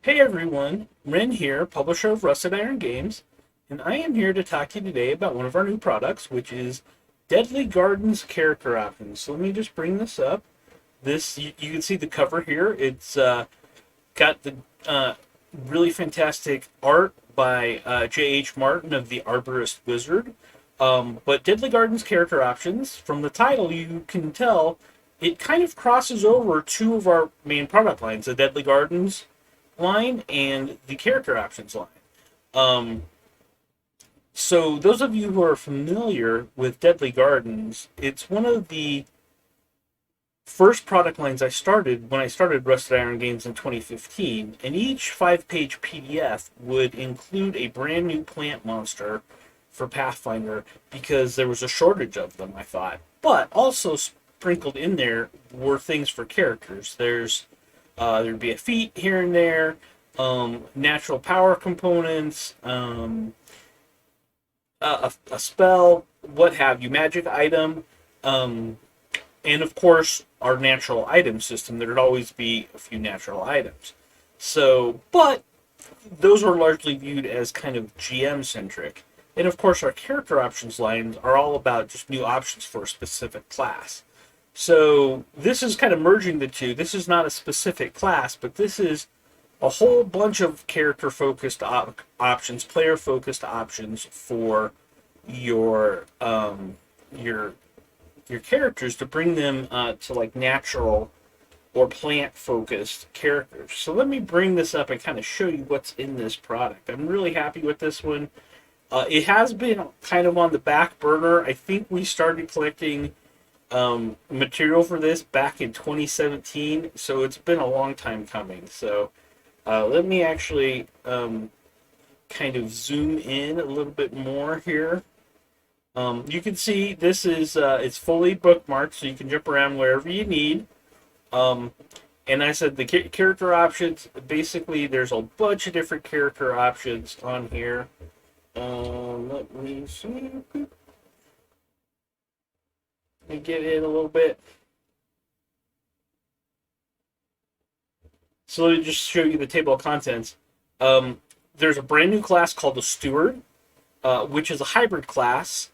Hey everyone, Ren here, publisher of Rusted Iron Games, and I am here to talk to you today about one of our new products, which is Deadly Gardens character options. So let me just bring this up. You can see the cover here. It's got the really fantastic art by J.H. Martin of the Arborist Wizard. But Deadly Gardens character options, from the title you can tell, it kind of crosses over two of our main product lines, the Deadly Gardens line and the character options line. Um, so those of you who are familiar with Deadly Gardens, it's one of the first product lines I started when I started Rusted Iron Games in 2015, and each 5-page PDF would include a brand new plant monster for Pathfinder because there was a shortage of them, I thought. But also sprinkled in there were things for characters. There'd be a feat here and there, natural power components, a spell, what have you, magic item, um, and of course our natural item system. There'd always be a few natural items. So, but those are largely viewed as kind of GM centric. And of course, our character options lines are all about just new options for a specific class. So this is kind of merging the two. This is not a specific class, but this is a whole bunch of character focused options, player focused options for your your your characters to bring them to like natural or plant focused characters. So let me bring this up and kind of show you what's in this product. I'm really happy with this one. It has been kind of on the back burner. I think we started collecting material for this back in 2017, so it's been a long time coming. So let me actually kind of zoom in a little bit more here. You can see this is it's fully bookmarked, so you can jump around wherever you need. And I said the character options, basically there's a bunch of different character options on here. Let me see. Let me get in a little bit. So let me just show you the table of contents. There's a brand new class called the Steward, which is a hybrid class.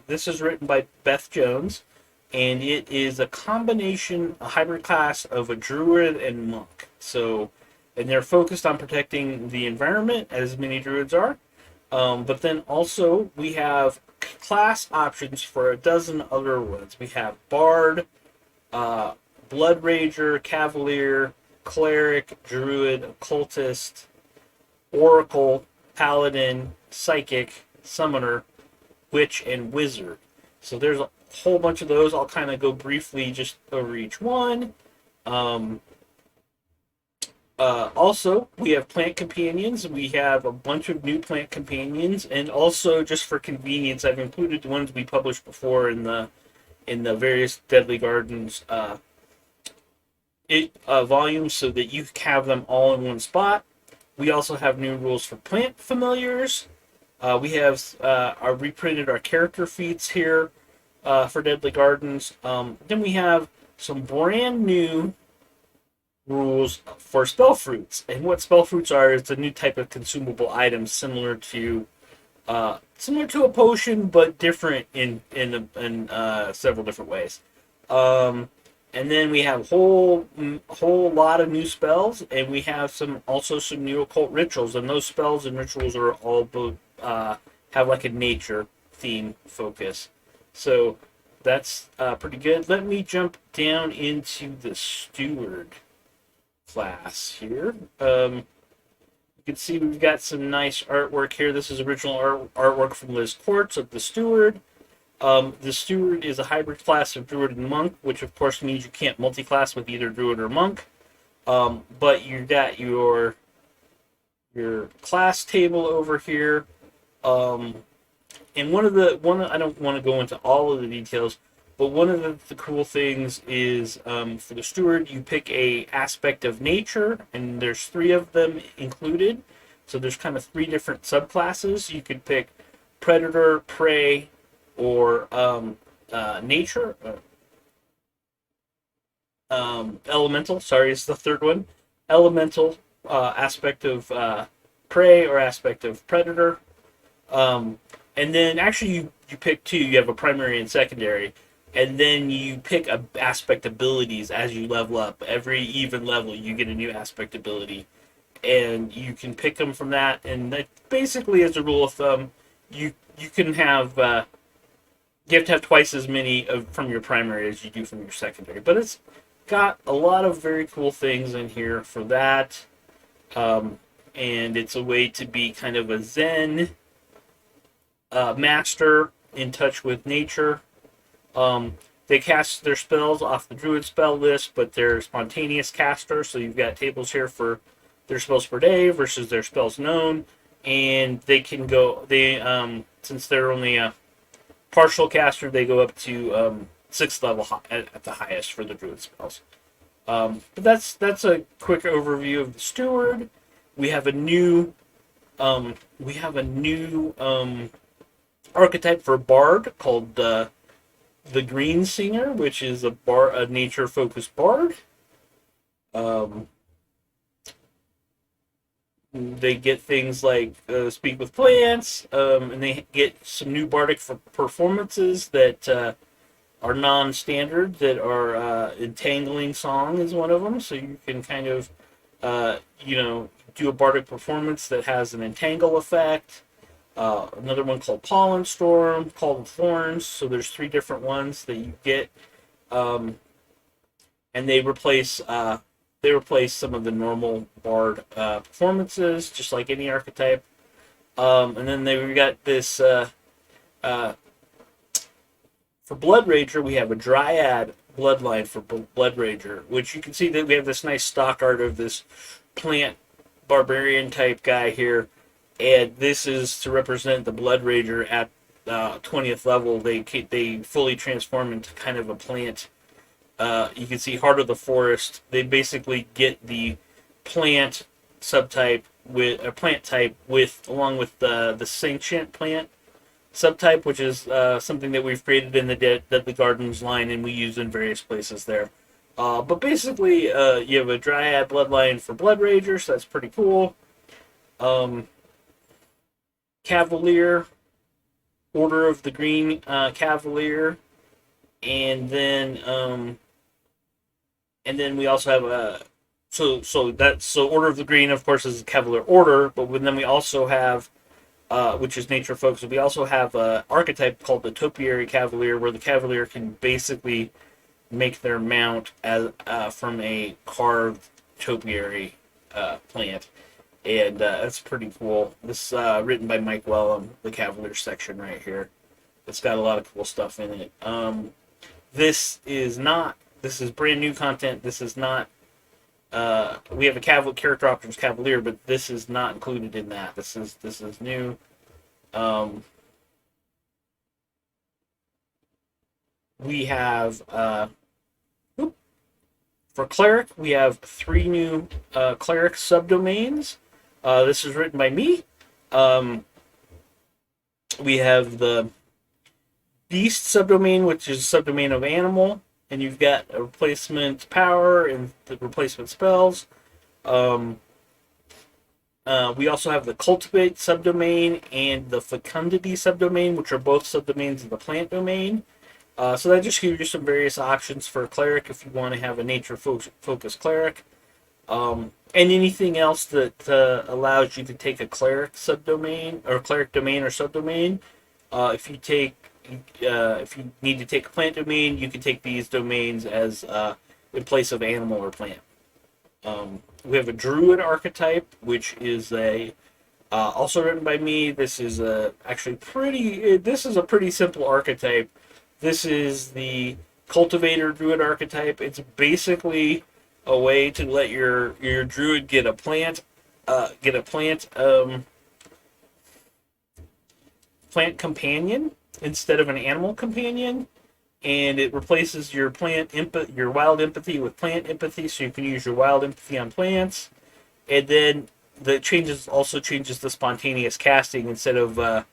This is written by Beth Jones, and it is a hybrid class of a druid and monk. So, and they're focused on protecting the environment, as many druids are. But then also we have class options for a dozen other ones. We have Bard, Blood Rager, Cavalier, Cleric, Druid, Occultist, Oracle, Paladin, Psychic, Summoner, Witch, and Wizard. So there's a whole bunch of those. I'll kind of go briefly just over each one. Also, we have plant companions. We have a bunch of new plant companions, and also just for convenience, I've included the ones we published before in the various Deadly Gardens volumes, so that you have them all in one spot. We also have new rules for plant familiars. We have reprinted our character feats here for Deadly Gardens. Then we have some brand new rules for spell fruits, and what spell fruits are is a new type of consumable item similar to a potion, but different in several different ways. And then we have a whole lot of new spells, and we have also some new occult rituals, and those spells and rituals are all have like a nature theme focus. So that's pretty good. Let me jump down into the Steward class here. You can see we've got some nice artwork here. This is original artwork from Liz Quartz of the Steward. The Steward is a hybrid class of Druid and Monk, which of course means you can't multi-class with either Druid or Monk. But you got your class table over here. And one I don't want to go into all of the details, but one of the cool things is for the Steward, you pick a aspect of nature, and there's 3 of them included. So there's kind of 3 different subclasses. You could pick Predator, Prey, or Nature. Elemental, sorry, is the third one. Elemental, aspect of prey or aspect of predator. Um, and then actually you pick two. You have a primary and secondary, and then you pick a aspect abilities as you level up. Every even level, you get a new aspect ability, and you can pick them from that. And that basically, as a rule of thumb, you can have you have to have twice as many from your primary as you do from your secondary. But it's got a lot of very cool things in here for that. And it's a way to be kind of a Zen master in touch with nature. They cast their spells off the druid spell list, but they're spontaneous casters. So you've got tables here for their spells per day versus their spells known, and they can go. Since they're only a partial caster, they go up to 6th level at the highest for the druid spells. But that's a quick overview of the steward. We have a new archetype for bard called the Green Singer, which is a nature focused bard. They get things like speak with plants, and they get some new bardic performances that are non-standard. That are entangling song is one of them. So you can kind of do a bardic performance that has an entangle effect. Another one called Pollen Storm, Call of Thorns. So there's 3 different ones that you get, and they replace some of the normal bard performances, just like any archetype. And then we got this for Blood Rager. We have a Dryad bloodline for Blood Rager, which you can see that we have this nice stock art of this plant barbarian type guy here. And this is to represent the Blood Rager at 20th level. They fully transform into kind of a plant. You can see Heart of the Forest. They basically get the plant subtype with a plant type along with the sentient plant subtype, which is something that we've created in the Deadly Gardens line, and we use in various places there. But basically, you have a Dryad bloodline for Blood Rager, so that's pretty cool. Cavalier, Order of the Green Cavalier, and then we also have a so Order of the Green, of course, is a Cavalier order, but then we also have which is nature focused. We also have an archetype called the Topiary Cavalier, where the Cavalier can basically make their mount as from a carved topiary plant. And that's pretty cool. This written by Mike Wellham, the Cavalier section right here. It's got a lot of cool stuff in it. This is brand new content. This is not. We have a character options Cavalier, but this is not included in that. This is new. We have for Cleric, we have 3 new Cleric subdomains. This is written by me. We have the Beast subdomain, which is a subdomain of animal, and you've got a replacement power and the replacement spells. We also have the Cultivate subdomain and the Fecundity subdomain, which are both subdomains of the plant domain. So that just gives you some various options for a Cleric if you want to have a nature-focused Cleric. And anything else that allows you to take a Cleric subdomain, or Cleric domain or subdomain. If you need to take a plant domain, you can take these domains as in place of animal or plant. We have a Druid archetype, which is also written by me. This is this is a pretty simple archetype. This is the Cultivator Druid archetype. It's basically a way to let your druid get a plant companion instead of an animal companion, and it replaces your wild empathy with plant empathy, so you can use your wild empathy on plants. And then also changes the spontaneous casting. Instead of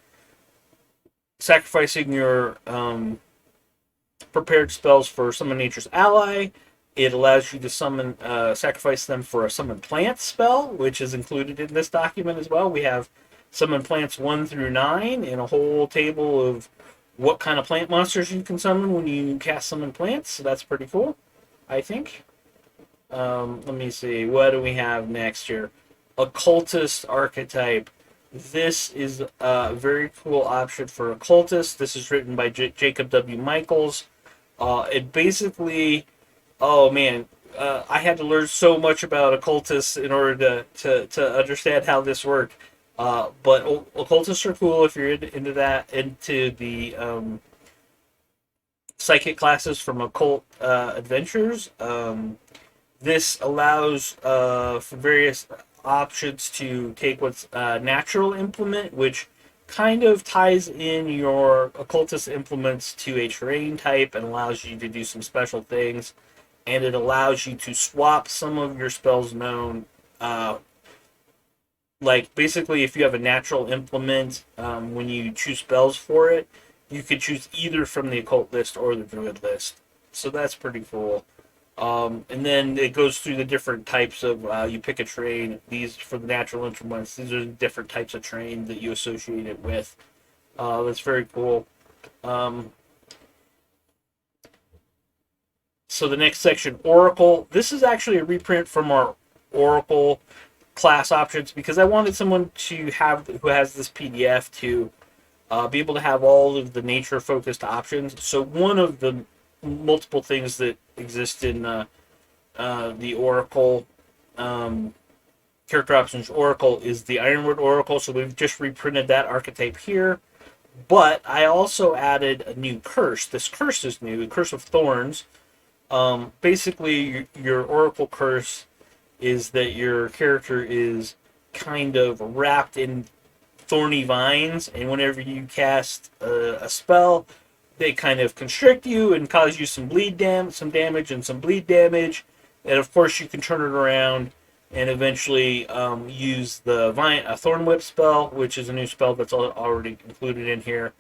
sacrificing your prepared spells for Summon Nature's Ally, It allows you to summon, sacrifice them for a summon plants spell, which is included in this document as well. We have summon plants 1 through 9 and a whole table of what kind of plant monsters you can summon when you cast summon plants. So that's pretty cool, I think. Let me see. What do we have next here? Occultist archetype. This is a very cool option for occultist. This is written by Jacob W. Michaels. It basically, oh man, I had to learn so much about occultists in order to understand how this worked. But occultists are cool if you're into that, into the psychic classes from Occult Adventures. This allows for various options to take what's natural implement, which kind of ties in your occultist implements to a terrain type and allows you to do some special things. And it allows you to swap some of your spells known. Like basically, if you have a natural implement, when you choose spells for it, you could choose either from the occult list or the druid list. So that's pretty cool. And then it goes through the different types of, you pick a terrain. These, for the natural implements, these are the different types of terrain that you associate it with. That's very cool. So the next section, Oracle. This is actually a reprint from our Oracle class options because I wanted someone to have, who has this PDF, to be able to have all of the nature-focused options. So one of the multiple things that exist in the Oracle character options Oracle is the Ironwood Oracle. So we've just reprinted that archetype here. But I also added a new curse. This curse is new, the Curse of Thorns. Basically, your Oracle curse is that your character is kind of wrapped in thorny vines, and whenever you cast a spell, they kind of constrict you and cause you some damage and some bleed damage. And of course, you can turn it around and eventually use the Thorn Whip spell, which is a new spell that's already included in here.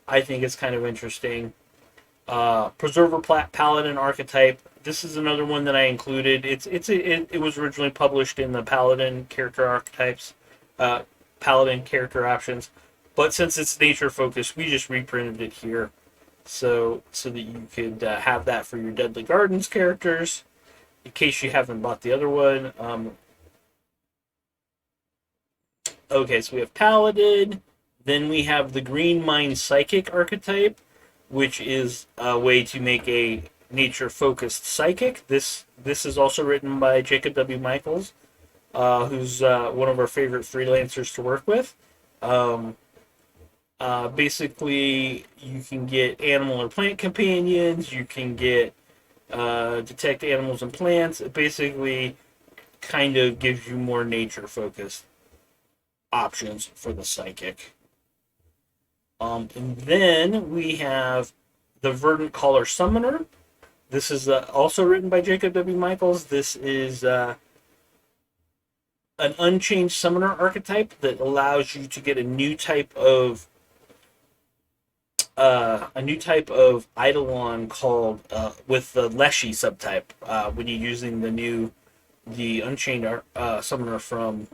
I think it's kind of interesting. Preserver Paladin archetype. This is another one that I included. It was originally published in the Paladin character archetypes, Paladin character options, but since it's nature focused, we just reprinted it here, so that you could have that for your Deadly Gardens characters, in case you haven't bought the other one. Okay, so we have Paladin. Then we have the Green Mind Psychic archetype, which is a way to make a nature-focused psychic. This is also written by Jacob W. Michaels, who's one of our favorite freelancers to work with. Basically, you can get animal or plant companions. You can get detect animals and plants. It basically kind of gives you more nature-focused options for the psychic. And then we have the Verdant Caller Summoner. This is also written by Jacob W. Michaels. This is an unchanged summoner archetype that allows you to get a new type of Eidolon called with the Leshy subtype when you're using the Unchained summoner from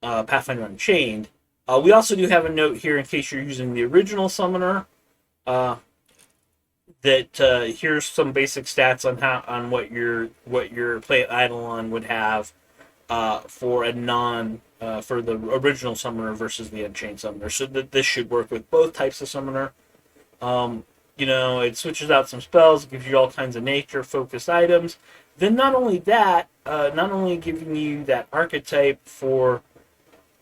Pathfinder Unchained. We also do have a note here in case you're using the original summoner. That here's some basic stats on what your plant Eidolon would have for the original summoner versus the Unchained summoner. So that this should work with both types of summoner. It switches out some spells, gives you all kinds of nature focused items. Then not only that, not only giving you that archetype for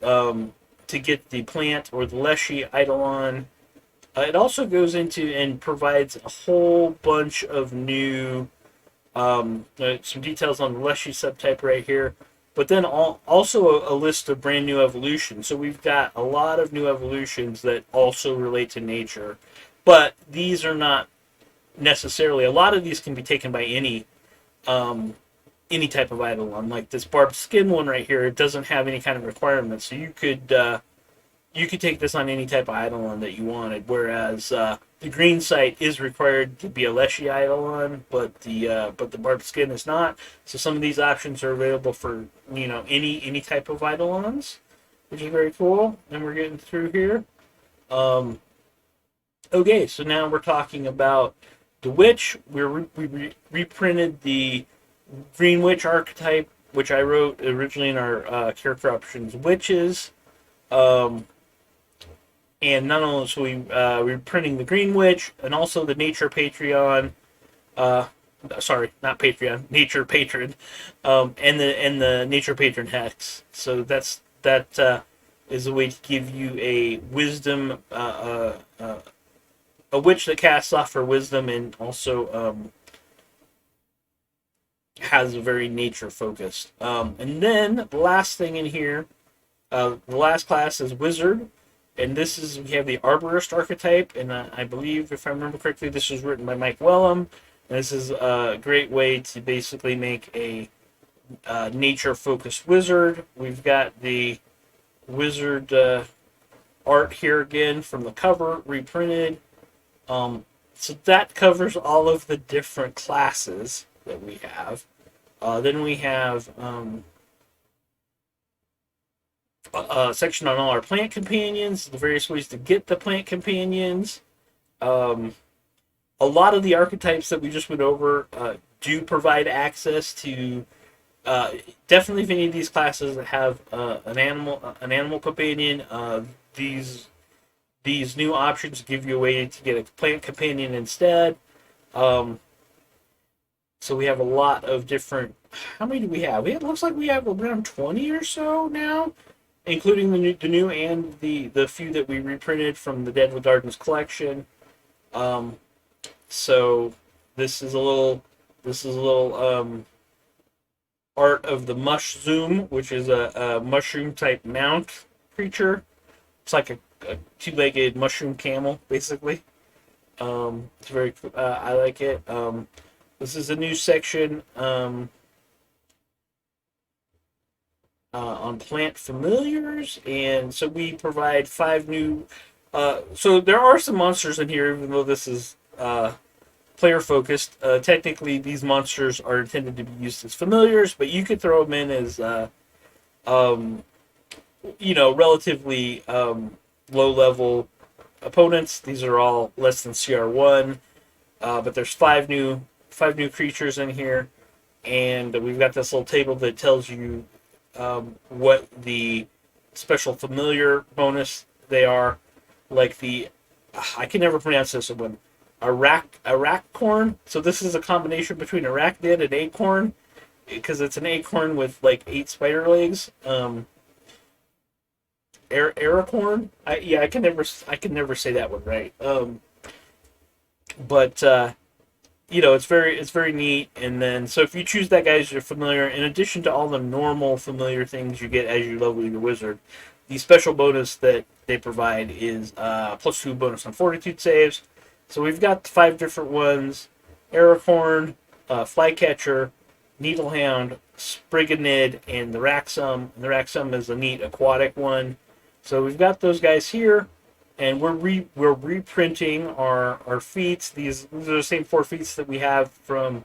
to get the plant or the Leshy Eidolon. It also goes into and provides a whole bunch of new, some details on the Leshy subtype right here, but then also a list of brand new evolutions. So we've got a lot of new evolutions that also relate to nature, but these are not necessarily, a lot of these can be taken by any type of Eidolon. Like this Barbed Skin one right here, it doesn't have any kind of requirements, so you could take this on any type of Eidolon that you wanted, whereas the green site is required to be a Leshy Eidolon, but the barbed skin is not. So some of these options are available for any type of Eidolons, which is very cool. And we're getting through here. Okay, so now we're talking about the witch. We reprinted the Green Witch archetype, which I wrote originally in our character options witches. And not only so we're printing the Green Witch and also the Nature Patreon. Sorry, not Patreon, Nature Patron, and the Nature Patron Hex. So that is a way to give you a wisdom, a witch that casts off her wisdom and also has a very nature focused. And then the last thing in here, the last class is Wizard. And we have the Arborist archetype, and I believe, if I remember correctly, this was written by Mike Wellham. And this is a great way to basically make a nature-focused wizard. We've got the wizard art here again from the cover, reprinted. So that covers all of the different classes that we have. Then we have a section on all our plant companions, the various ways to get the plant companions. A lot of the archetypes that we just went over do provide access to definitely if any of these classes that have an animal companion. These new options give you a way to get a plant companion instead. So we have a lot of different. How many do we have? It looks like we have around 20 or so now, including the new and the few that we reprinted from the Deadwood Gardens collection. So this is a little art of the Mush Zoom, which is a mushroom type mount creature. It's like a two-legged mushroom camel, basically. It's very I like it. This is a new section on plant familiars, and so we provide 5 new. So there are some monsters in here, even though this is player focused. Technically, these monsters are intended to be used as familiars, but you could throw them in as relatively low level opponents. These are all less than CR1, but there's 5 new creatures in here, and we've got this little table that tells you what the special familiar bonus they are, like the I can never pronounce this one. Arachcorn. So this is a combination between arachnid and acorn, because it's an acorn with like 8 spider legs. Aracorn. I can never say that one right. But it's very neat. And then so if you choose that guy as your familiar, in addition to all the normal familiar things you get as you level your wizard, the special bonus that they provide is +2 bonus on fortitude saves. So we've got 5 different ones: Aracorn, Flycatcher, Needlehound, Spriganid, and the Raxum. And the Raxum is a neat aquatic one. So we've got those guys here, and we're reprinting our feats. These are the same 4 feats that we have from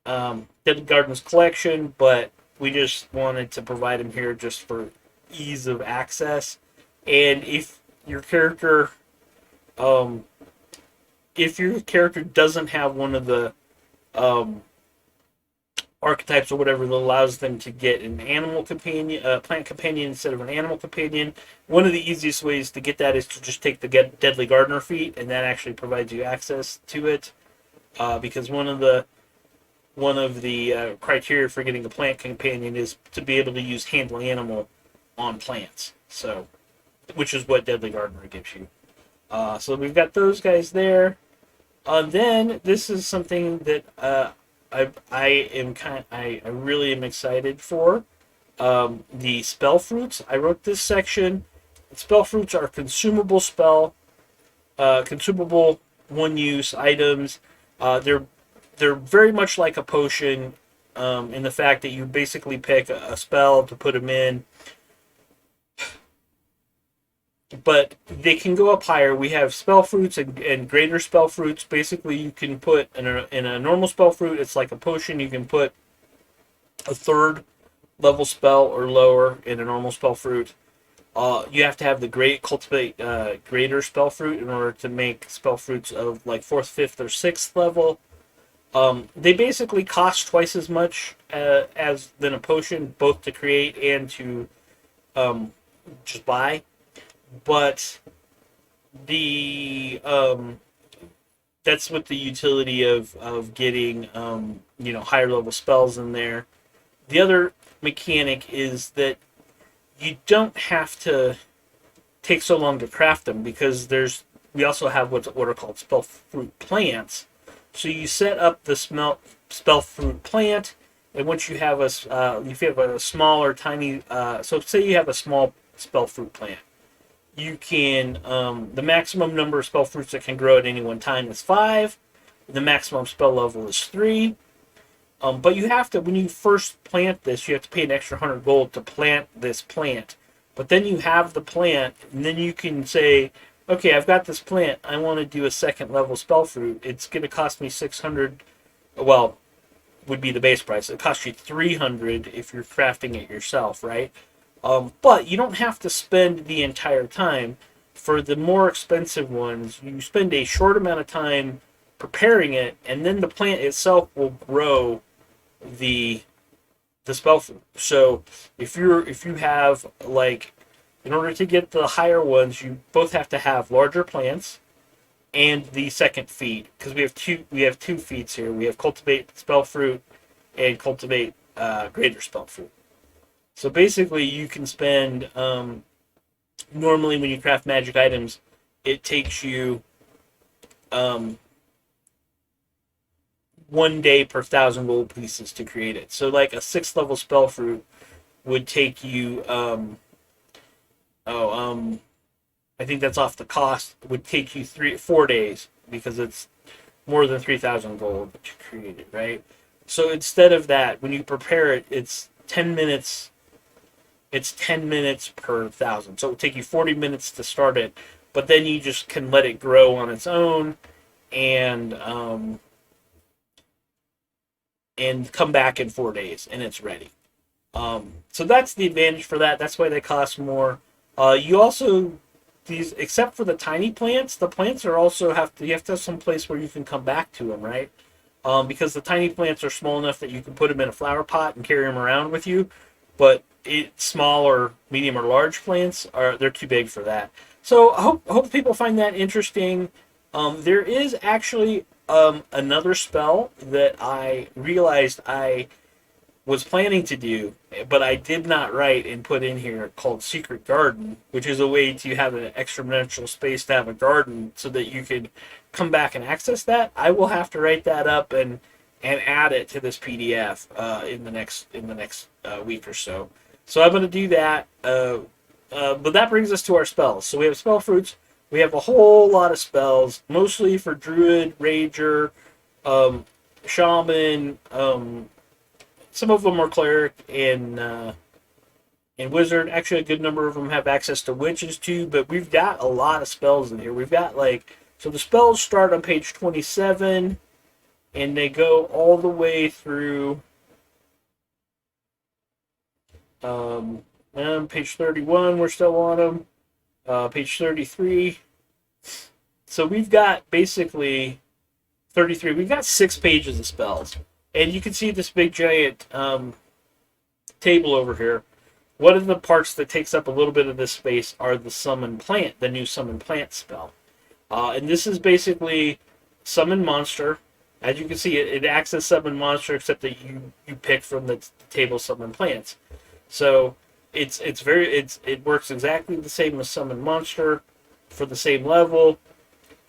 Deadwood Gardens collection, but we just wanted to provide them here just for ease of access. And if your character doesn't have one of the archetypes or whatever that allows them to get an animal companion, plant companion instead of an animal companion, one of the easiest ways to get that is to just take the Deadly Gardener feat, and that actually provides you access to it. Because one of the criteria for getting a plant companion is to be able to use handle animal on plants. So, which is what Deadly Gardener gives you. So we've got those guys there. Then this is something that I really am excited for. The spell fruits. I wrote this section. Spell fruits are consumable one-use items. They're very much like a potion in the fact that you basically pick a spell to put them in. but they can go up higher. We have spell fruits and greater spell fruits. Basically, you can put in a normal spell fruit, it's like a potion. You can put a third level spell or lower in a normal spell fruit. You have to have the cultivate greater spell fruit in order to make spell fruits of like fourth, fifth, or sixth level. They basically cost twice as much as than a potion, both to create and to just buy. But the that's with the utility of getting higher level spells in there. The other mechanic is that you don't have to take so long to craft them because we also have what are called spell fruit plants. So you set up the spell fruit plant, and once you have if you have a small or tiny, so say you have a small spell fruit plant, you can the maximum number of spell fruits that can grow at any one time is 5. The maximum spell level is 3. But you have to, when you first plant this, you have to pay an extra 100 gold to plant this plant. But then you have the plant, and then you can say, okay, I've got this plant. I want to do a second level spell fruit. It's going to cost me 600. Well, would be the base price. It costs you 300 if you're crafting it yourself, right? But you don't have to spend the entire time. For the more expensive ones, you spend a short amount of time preparing it, and then the plant itself will grow the spell fruit. So if you have like, in order to get the higher ones, you both have to have larger plants and the second feat, because we have two feats here. We have cultivate spell fruit and cultivate greater spell fruit. So basically, you can spend normally when you craft magic items, it takes you 1 day per 1,000 gold pieces to create it. So like a 6th level spell fruit would take you I think that's off the cost, would take you 4 days because it's more than 3,000 gold to create it, right? So instead of that, when you prepare it, it's 10 minutes. It's 10 minutes per 1,000. So it would take you 40 minutes to start it, but then you just can let it grow on its own and come back in 4 days, and it's ready. So that's the advantage for that. That's why they cost more. You also, these, except for the tiny plants, the plants are also you have to have some place where you can come back to them, right? Because the tiny plants are small enough that you can put them in a flower pot and carry them around with you, but small or medium or large plants they're too big for that. So I hope people find that interesting. There is actually another spell that I realized I was planning to do, but I did not write and put in here, called Secret Garden, which is a way to have an extra dimensional space to have a garden so that you could come back and access that. I will have to write that up and add it to this PDF in the next week or so. So I'm going to do that. But that brings us to our spells. So we have spell fruits. We have a whole lot of spells, mostly for Druid, Ranger, Shaman. Some of them are Cleric and Wizard. Actually, a good number of them have access to Witches too. But we've got a lot of spells in here. We've got so the spells start on page 27, and they go all the way through. And page 31, we're still on them. Page 33. So we've got basically 33. We've got 6 pages of spells. And you can see this big giant table over here. One of the parts that takes up a little bit of this space are the summon plant, the new summon plant spell. And this is basically summon monster. As you can see, it acts as summon monster, except that you pick from the table summon plants. So it works exactly the same as summon monster for the same level,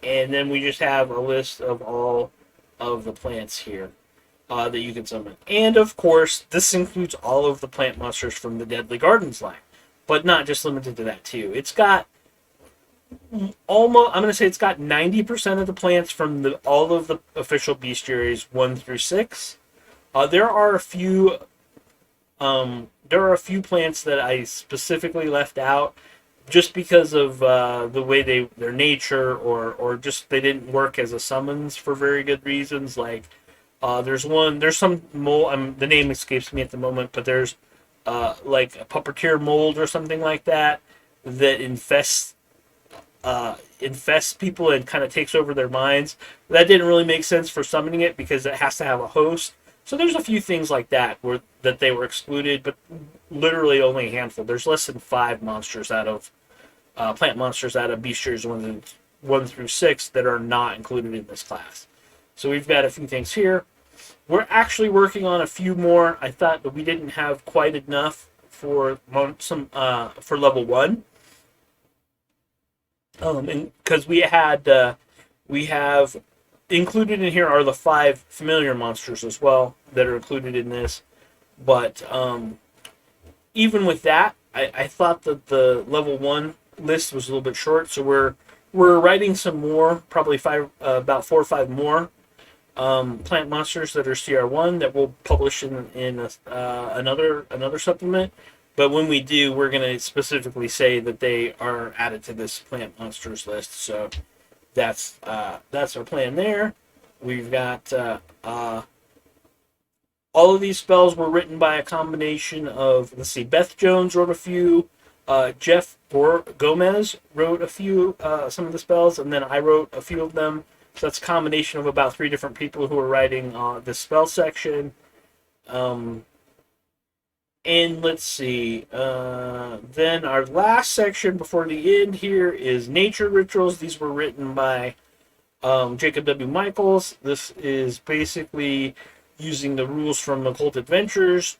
and then we just have a list of all of the plants here that you can summon. And of course, this includes all of the plant monsters from the Deadly Gardens line, but not just limited to that too. It's got almost, I'm going to say it's got 90% of the plants from all of the official bestiaries 1 through 6. There are a few plants that I specifically left out just because of the way their nature, or just they didn't work as a summons for very good reasons. Like there's some mold. The name escapes me at the moment, but there's like a puppeteer mold or something like that that infests people and kind of takes over their minds. That didn't really make sense for summoning it because it has to have a host. So there's a few things like that that they were excluded, but literally only a handful. There's less than 5 monsters out of plant monsters out of bestiaries 1 through 6 that are not included in this class. So we've got a few things here. We're actually working on a few more. I thought that we didn't have quite enough for for level 1. And because we have included in here are the 5 familiar monsters as well that are included in this. But even with that, I thought that the level 1 list was a little bit short, so we're writing some more, probably about 4 or 5 more plant monsters that are CR1 that we'll publish in another supplement. But when we do, we're going to specifically say that they are added to this plant monsters list. So that's our plan there. We've got all of these spells were written by a combination of, let's see, Beth Jones wrote a few, Jeff Gomez wrote a few, some of the spells, and then I wrote a few of them. So that's a combination of about 3 different people who are writing this spell section. And let's see, then our last section before the end here is nature rituals. These were written by Jacob W. Michaels. This is basically using the rules from Occult Adventures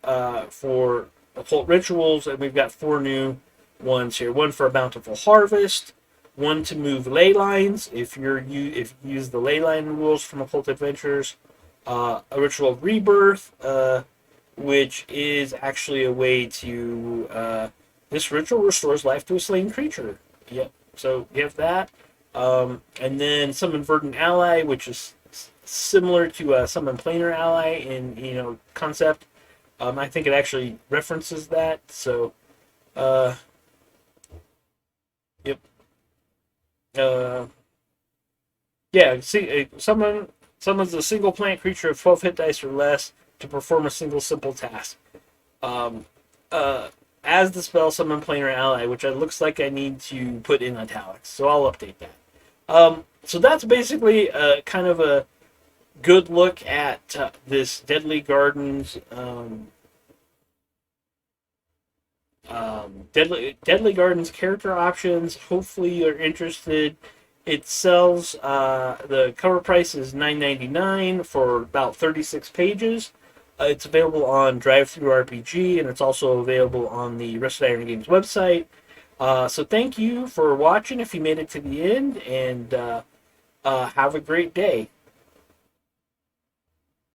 for occult rituals, and we've got 4 new ones here. One for a bountiful harvest, one to move ley lines if you use the ley line rules from Occult Adventures, a ritual of rebirth, which is actually a way to this ritual restores life to a slain creature. Yep. So you have that, and then summon verdant ally, which is similar to summon planar ally in concept. I think it actually references that. So, yep. Yeah. See, summons a single plant creature of 12 hit dice or less to perform a single simple task. As the spell summon planar ally, which it looks like I need to put in italics, so I'll update that. So that's basically kind of a good look at this Deadly Gardens Deadly Gardens character options. Hopefully you're interested. It sells, the cover price is $9.99 for about 36 pages. It's available on DriveThruRPG, and it's also available on the Rusted Iron Games website. So thank you for watching if you made it to the end, and have a great day.